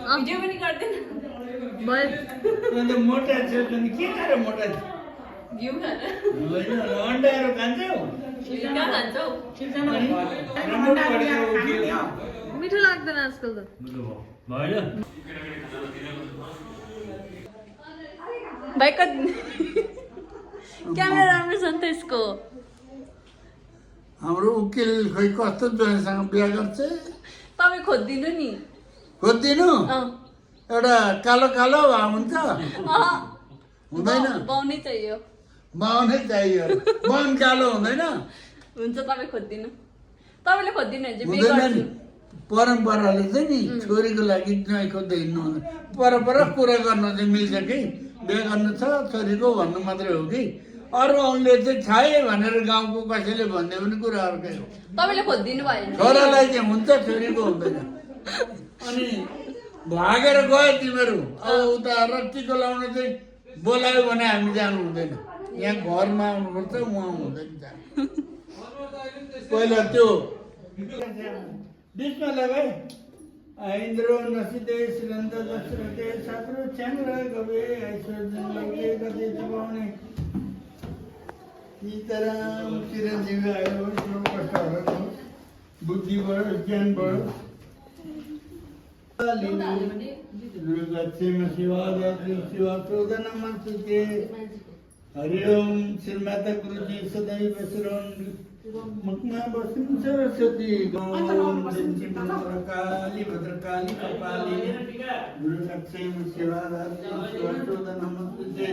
video पनि गर्दैन अन्त मोटा छ भने के गरेर मोटा छ घिउ खान होइन अन्डाहरू खान्छौ कहाँ खान्छौ मिठो लाग्दैन आजकल त भएन भाइ क्यामेरा राम्रो छ नि त यसको हाम्रो उकिल खोइ कस्तो जोसँग बिहा गर्छ तपाईँ खोजिदिनु नि खोजिदिनु एउटा कालो कालो भए हुन्छ हुँदैन बाउनै चाहियो बाउनै चाहियो बाउन कालो हुँदैन हुन्छ तपाईँ खोजिदिनु तपाईँले खोजिदिनु भने चाहिँ बिहे हुँदैन गर्छु नि परम्पराले चाहिँ नि छोरीको लागि ज्वाइँ खोज्दैन परम्परा पुरा गर्न चाहिँ मिल्छ कि बिहे गर्नु छ छोरीको भन्नु मात्रै हो कि अरू औँले चाहिँ छाए भनेर गाउँको कसैले भन्ने पनि कुरा अर्कै हो तपाईँले खोजिदिनु भयो भने छोरालाई चाहिँ हुन्छ छोरीको हुँदैन अनि भागेर गयो तिमीहरू अब उता रक्तीको लाउन चाहिँ बोलायो भने हामी जानु हुँदैन यहाँ घरमा आउनुपर्छ उहाँ हुँदैन जानु पहिला त्यो बिचमा लगाए इन्द्र नसिते श्रीलन्त दशरथे सात्रो च्याङ्र गवे ऐश्वर्य लगे गति चबाउने सीताराम चिरञ्जीवी आयो यस्तो कष्टहरू बुद्धि बढो ज्ञान बढो दुर्गच्छेम शिवा शिवा चोदनम सुते हरि ओम श्रीमाता गुरुजी सदैव शिरोन मुखमा बसिन् सरस्वती गौम काली भद्रकाली कपालिनी दुर्गच्छेम शिवा शिवा चोदनम सुते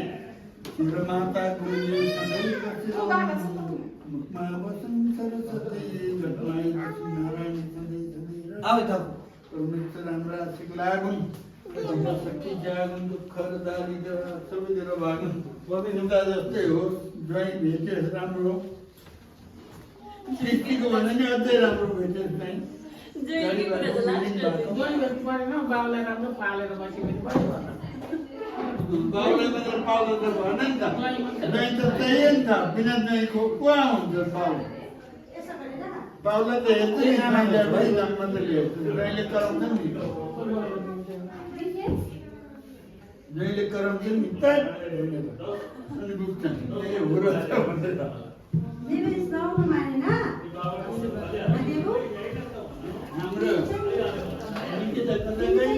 श्रीमाता गुरुजी सदैव शिरोन मुखमा बसिन् सरस्वती घटमाई नारायण सदैव आवे त परमेश्वर हाम्रा आशिक लागुन् शक्ति जागुन् दुःख र दारिद्र सबैतिर भागुन् पवित्रता जस्तै होस् ज्वाइँ भेटोस् राम्रो सृष्टिको भन्दा नि अझै राम्रो भेटोस् नै बाउलाई राम्रो पालेर बसेपछि बाउलाई मात्र पाउलो त भन नि त ज्वाइँ त चाहियो नि त बिना ज्वाइँको को हुन्छ बाउ बाउलाई त हेर्दै खाना भाइ मात्रै हेर्छु ज्वाइँले कराउँछ नि जहिले कराउँछ नि त अनि बुझ्छन् ए हो र भनेर हाम्रो निकिता कतै गई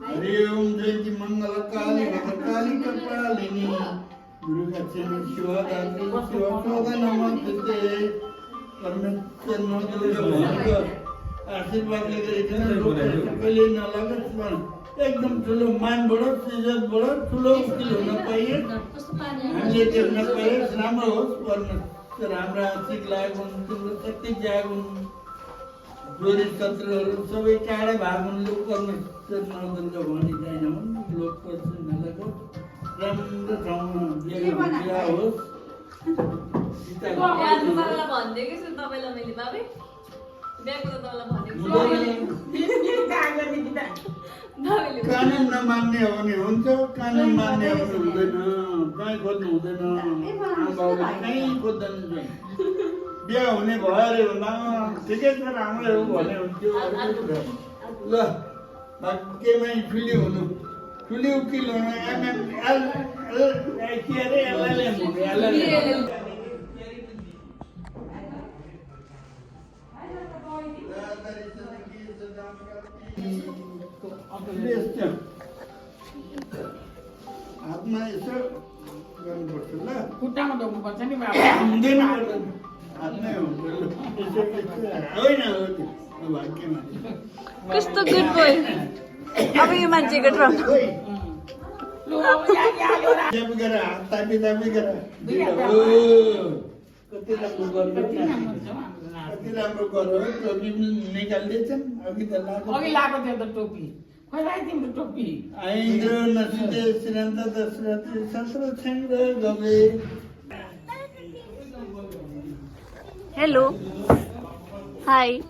हरि ओम जयन्ती मङ्गल काली भद्रकाली कपालिनी दुर्गच्छेम शिवा दात्री शिवा चोदा नमस्ते परमेश्वर नदुर्ग भनेको आशीर्वादले गरेको सबैले नलागोस् एकदम ठुलो मान बढोस् इज्जत बढोस् ठुलो उकिल हुन पाइयोस् हामीले देख्न पाइयोस् राम्रो होस् परमेश्वर हाम्रा आशिक लागुन् तिम्रो शक्ति जागुन् जोरी शत्रुहरू सबै टाढा भागुन् लोक परमेश्वर नदुर्ग भनिँदैन लोक पर्छ नलागोस् राम्रो ठाउँमा बिहा होस् भनिदिएकै छु तपाईँलाई मैले बाबे बिहाको त तपाईँलाई भनेको कानुन नमान्ने हो भने हुन्छ कानुन मान्ने हो भने हुँदैन कहीँ खोज्नु हुँदैन आमाबाउले कहीँ खोज्दैन बिहा हुने भयो अरे भन्दा ठिकै छ राम्रै हो भने हुन्थ्यो ल भाग्यमै ठुली हुनु ठुली उकिल हुनु के अरे एलएलएम हुनु एलएलएम हातमा यसो गर्नुपर्छ ल खुट्टामा ढोक्नुपर्छ नि बाबा हुँदैन हातमै हुन्छ होइन भाग्यमा कस्तो गुड बोय अब यो मान्छेको ट्रम हात तापी तापी गर कति राम्रो गर्नु कति राम्रो गर्नु टोपी निकालिदिएछन् अघि त अघि लाएको थियो त टोपी खोइ तिम्रो टोपी इन्द्र नसिते श्रीलन्त दशरथे शस्त्र छेङ्ग गवे हेलो हाई